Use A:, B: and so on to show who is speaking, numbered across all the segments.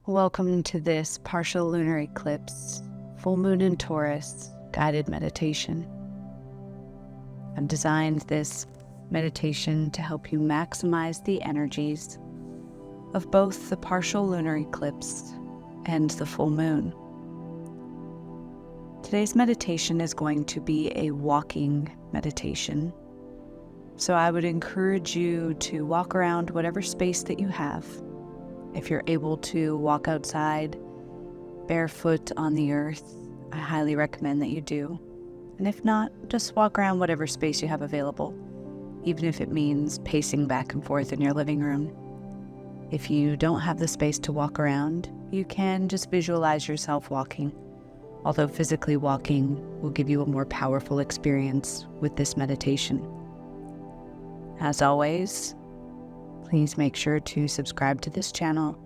A: Welcome to this partial lunar eclipse, full moon in Taurus, guided meditation. I've designed this meditation to help you maximize the energies of both the partial lunar eclipse and the full moon. Today's meditation is going to be a walking meditation. So I would encourage you to walk around whatever space that you have. If you're able to walk outside barefoot on the earth, I highly recommend that you do. And if not, just walk around whatever space you have available, even if it means pacing back and forth in your living room. If you don't have the space to walk around, you can just visualize yourself walking, although physically walking will give you a more powerful experience with this meditation. As always, please make sure to subscribe to this channel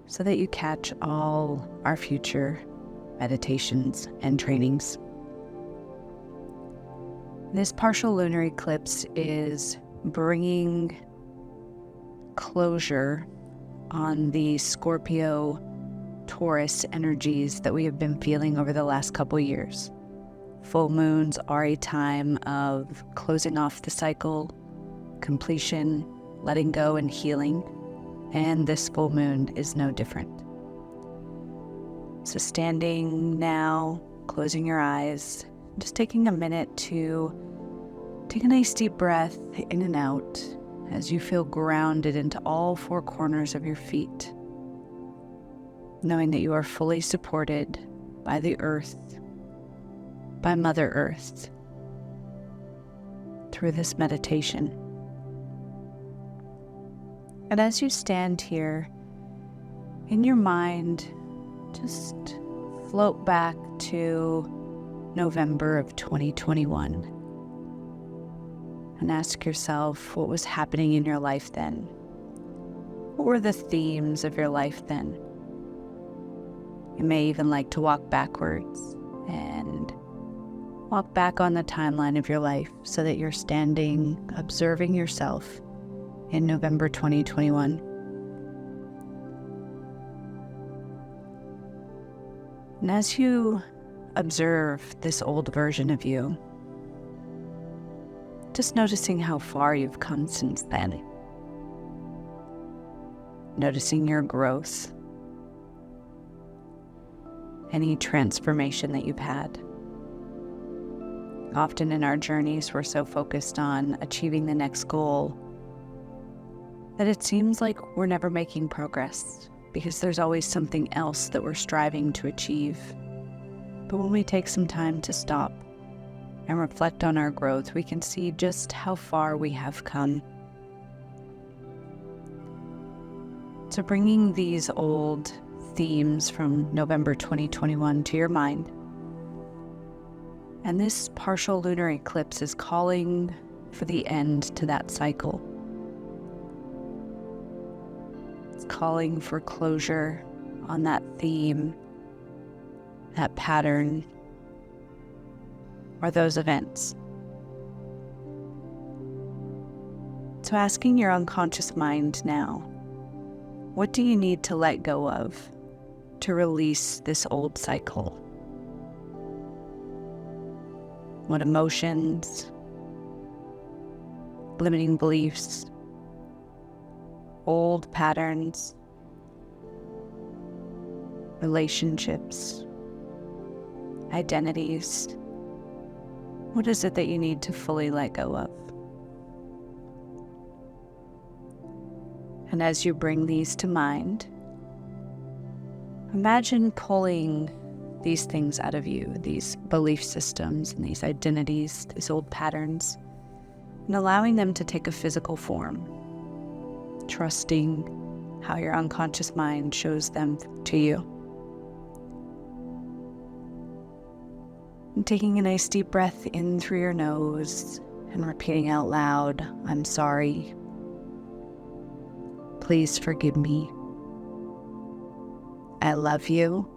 A: so that you catch all our future meditations and trainings. This partial lunar eclipse is bringing closure on the Scorpio Taurus energies that we have been feeling over the last couple years. Full moons are a time of closing off the cycle, completion, letting go and healing, and this full moon is no different. So standing now, closing your eyes, just taking a minute to take a nice deep breath in and out as you feel grounded into all four corners of your feet, knowing that you are fully supported by the earth, by Mother Earth, through this meditation. And as you stand here, in your mind, just float back to November of 2021 and ask yourself what was happening in your life then. What were the themes of your life then? You may even like to walk backwards and walk back on the timeline of your life so that you're standing, observing yourself in November 2021. And as you observe this old version of you, just noticing how far you've come since then. Noticing your growth, any transformation that you've had. Often in our journeys, we're so focused on achieving the next goal that it seems like we're never making progress because there's always something else that we're striving to achieve. But when we take some time to stop and reflect on our growth, we can see just how far we have come. So bringing these old themes from November 2021 to your mind, and this partial lunar eclipse is calling for the end to that cycle. Calling for closure on that theme, that pattern, or those events. So asking your unconscious mind now, what do you need to let go of to release this old cycle? What emotions, limiting beliefs, old patterns, relationships, identities. What is it that you need to fully let go of? And as you bring these to mind, imagine pulling these things out of you, these belief systems and these identities, these old patterns, and allowing them to take a physical form. Trusting how your unconscious mind shows them to you. And taking a nice deep breath in through your nose and repeating out loud, I'm sorry. Please forgive me. I love you.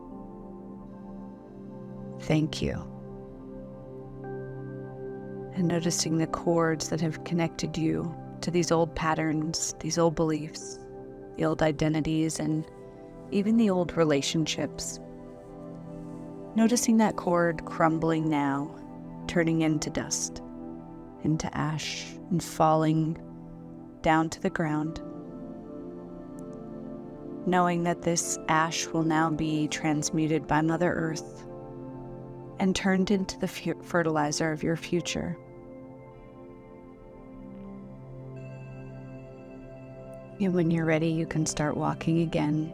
A: Thank you. And noticing the cords that have connected you to these old patterns, these old beliefs, the old identities, and even the old relationships. Noticing that cord crumbling now, turning into dust, into ash, and falling down to the ground. Knowing that this ash will now be transmuted by Mother Earth and turned into the fertilizer of your future. And when you're ready, you can start walking again,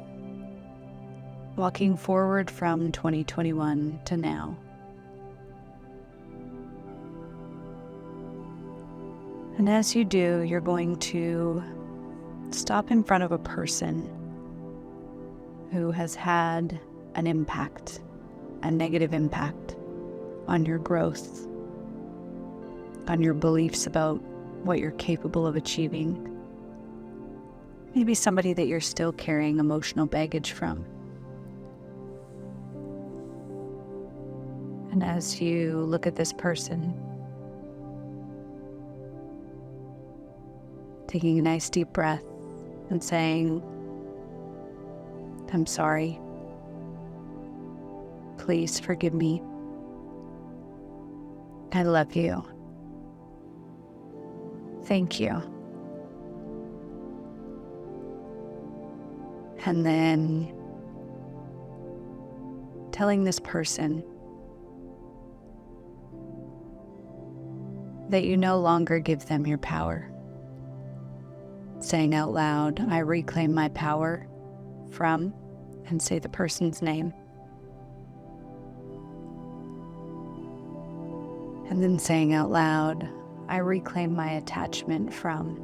A: walking forward from 2021 to now. And as you do, you're going to stop in front of a person who has had an impact, a negative impact on your growth, on your beliefs about what you're capable of achieving. Maybe somebody that you're still carrying emotional baggage from. And as you look at this person, taking a nice deep breath and saying, I'm sorry. Please forgive me. I love you. Thank you. And then telling this person that you no longer give them your power. Saying out loud, I reclaim my power from, and say the person's name. And then saying out loud, I reclaim my attachment from,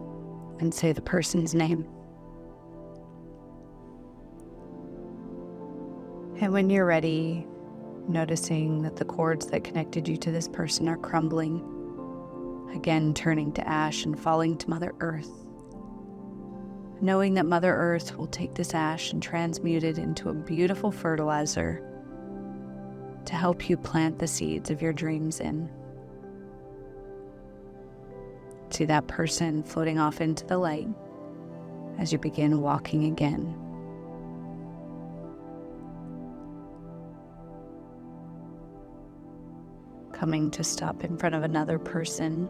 A: and say the person's name. And when you're ready, noticing that the cords that connected you to this person are crumbling, again turning to ash and falling to Mother Earth. Knowing that Mother Earth will take this ash and transmute it into a beautiful fertilizer to help you plant the seeds of your dreams in. See that person floating off into the light as you begin walking again. Coming to stop in front of another person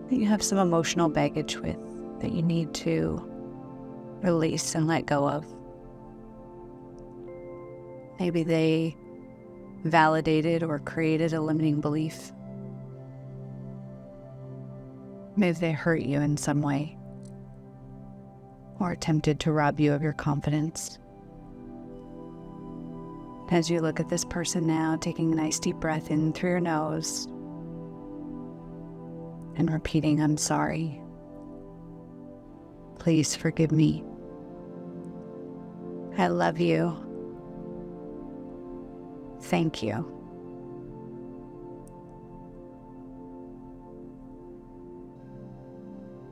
A: that you have some emotional baggage with, that you need to release and let go of. Maybe they validated or created a limiting belief. Maybe they hurt you in some way or attempted to rob you of your confidence. As you look at this person now, taking a nice deep breath in through your nose and repeating, I'm sorry. Please forgive me. I love you. Thank you.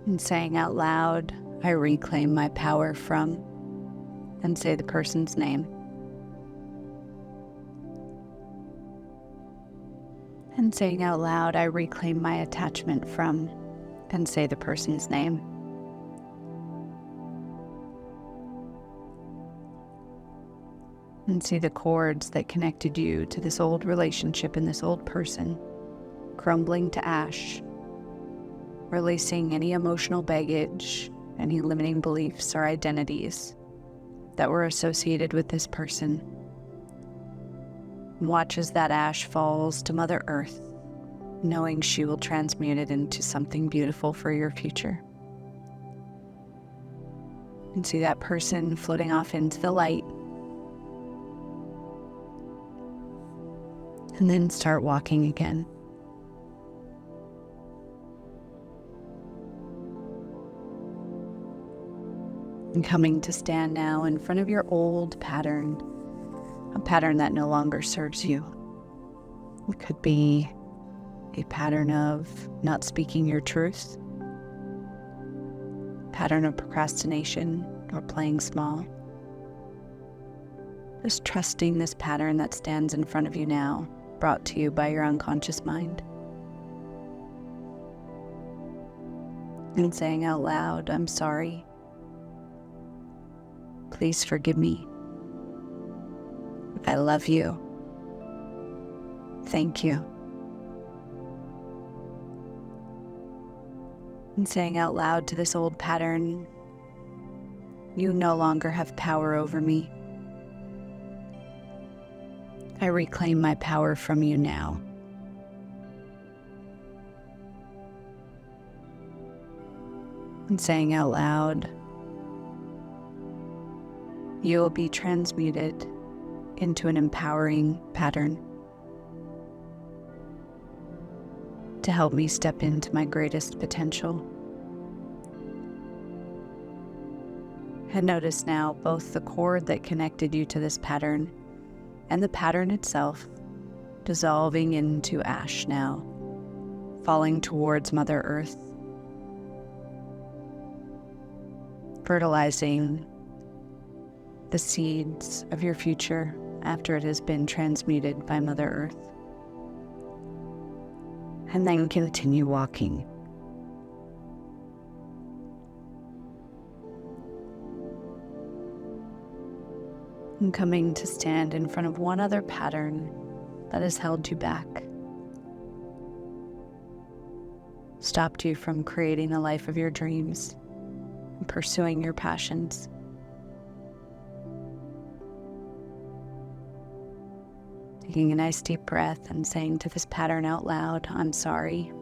A: And saying out loud, I reclaim my power from, and say the person's name. And saying out loud, I reclaim my attachment from, and say the person's name. And see the cords that connected you to this old relationship and this old person crumbling to ash, releasing any emotional baggage, any limiting beliefs or identities that were associated with this person. Watch as that ash falls to Mother Earth, knowing she will transmute it into something beautiful for your future. And see that person floating off into the light. And then start walking again. And coming to stand now in front of your old pattern, a pattern that no longer serves you. It could be a pattern of not speaking your truth, pattern of procrastination or playing small. Just trusting this pattern that stands in front of you now, brought to you by your unconscious mind. And saying out loud, I'm sorry. Please forgive me. I love you. Thank you. And saying out loud to this old pattern, you no longer have power over me. I reclaim my power from you now. And saying out loud, you will be transmuted into an empowering pattern to help me step into my greatest potential. And notice now both the cord that connected you to this pattern and the pattern itself dissolving into ash now, falling towards Mother Earth, fertilizing the seeds of your future after it has been transmuted by Mother Earth. And then continue walking. And coming to stand in front of one other pattern that has held you back, stopped you from creating the life of your dreams and pursuing your passions. Taking a nice deep breath and saying to this pattern out loud, I'm sorry.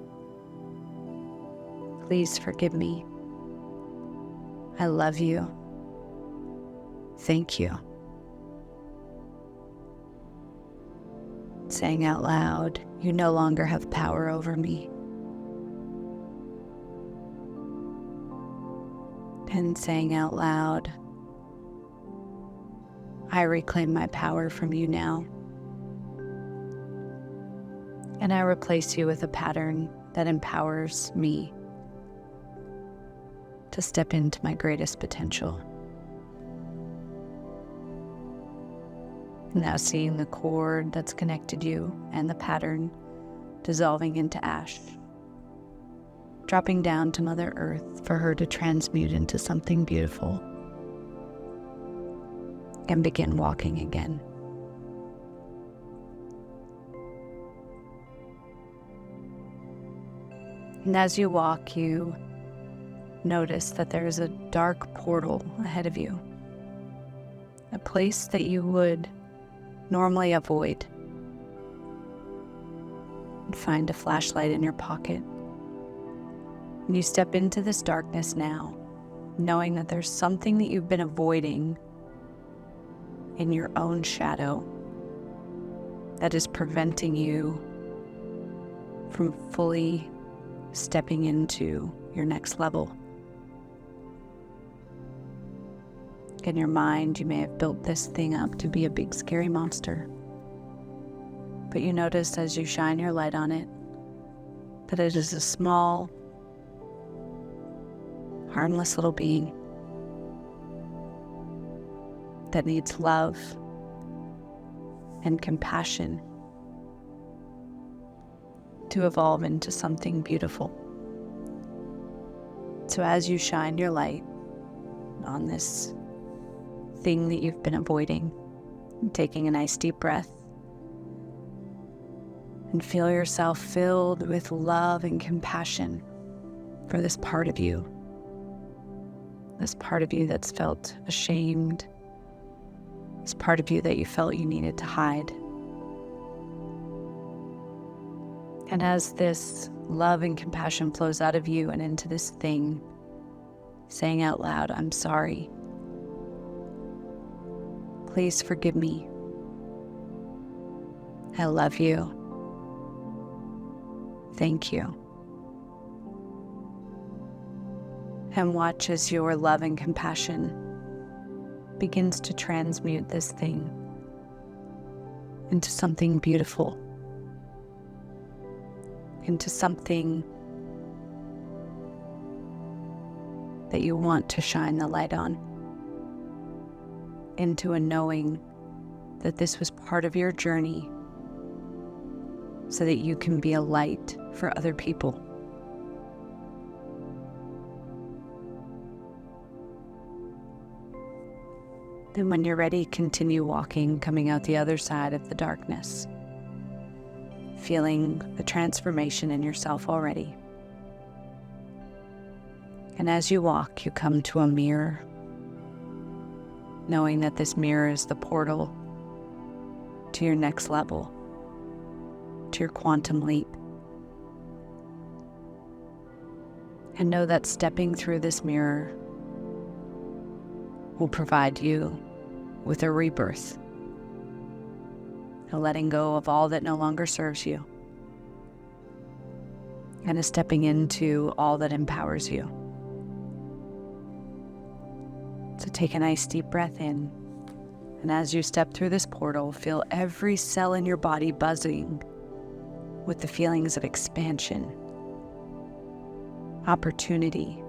A: Please forgive me. I love you. Thank you. Saying out loud, you no longer have power over me. And saying out loud, I reclaim my power from you now. And I replace you with a pattern that empowers me to step into my greatest potential. Now seeing the cord that's connected you and the pattern dissolving into ash, dropping down to Mother Earth for her to transmute into something beautiful, and begin walking again. And as you walk, you notice that there is a dark portal ahead of you, a place that you would normally avoid. And find a flashlight in your pocket. And you step into this darkness now, knowing that there's something that you've been avoiding in your own shadow that is preventing you from fully stepping into your next level. In your mind, you may have built this thing up to be a big scary monster, but you notice as you shine your light on it that it is a small, harmless little being that needs love and compassion to evolve into something beautiful. So as you shine your light on this thing that you've been avoiding, taking a nice deep breath, and feel yourself filled with love and compassion for this part of you that's felt ashamed, this part of you that you felt you needed to hide. And as this love and compassion flows out of you and into this thing, saying out loud, I'm sorry. Please forgive me. I love you. Thank you. And watch as your love and compassion begins to transmute this thing into something beautiful, into something that you want to shine the light on, into a knowing that this was part of your journey so that you can be a light for other people. Then when you're ready, continue walking, coming out the other side of the darkness, feeling the transformation in yourself already. And as you walk, you come to a mirror, knowing that this mirror is the portal to your next level, to your quantum leap. And know that stepping through this mirror will provide you with a rebirth, a letting go of all that no longer serves you, and a stepping into all that empowers you. So take a nice deep breath in, and as you step through this portal, feel every cell in your body buzzing with the feelings of expansion, opportunity,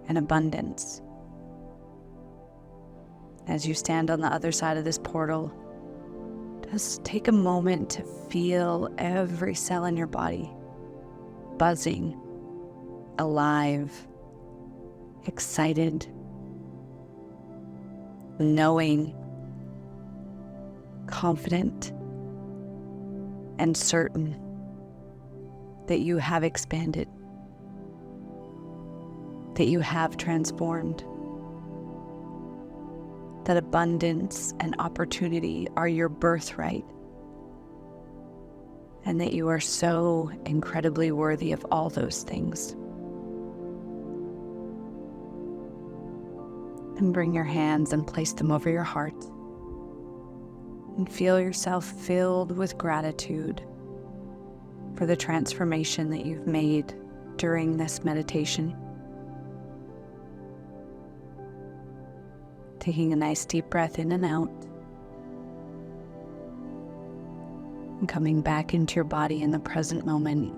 A: and abundance. As you stand on the other side of this portal, just take a moment to feel every cell in your body buzzing, alive, excited, knowing, confident, and certain that you have expanded, that you have transformed, that abundance and opportunity are your birthright, and that you are so incredibly worthy of all those things. And bring your hands and place them over your heart, and feel yourself filled with gratitude for the transformation that you've made during this meditation. Taking a nice deep breath in and out, and coming back into your body in the present moment,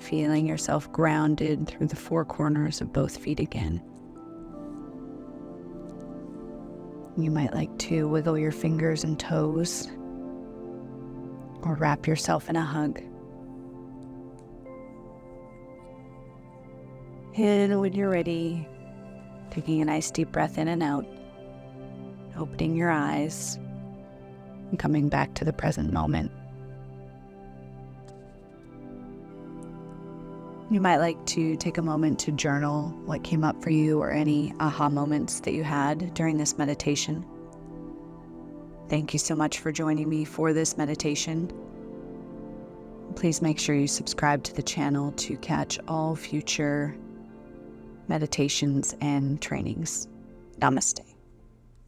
A: feeling yourself grounded through the four corners of both feet again. You might like to wiggle your fingers and toes, or wrap yourself in a hug. And when you're ready, taking a nice deep breath in and out, opening your eyes and coming back to the present moment. You might like to take a moment to journal what came up for you or any aha moments that you had during this meditation. Thank you so much for joining me for this meditation. Please make sure you subscribe to the channel to catch all future meditations and trainings. Namaste.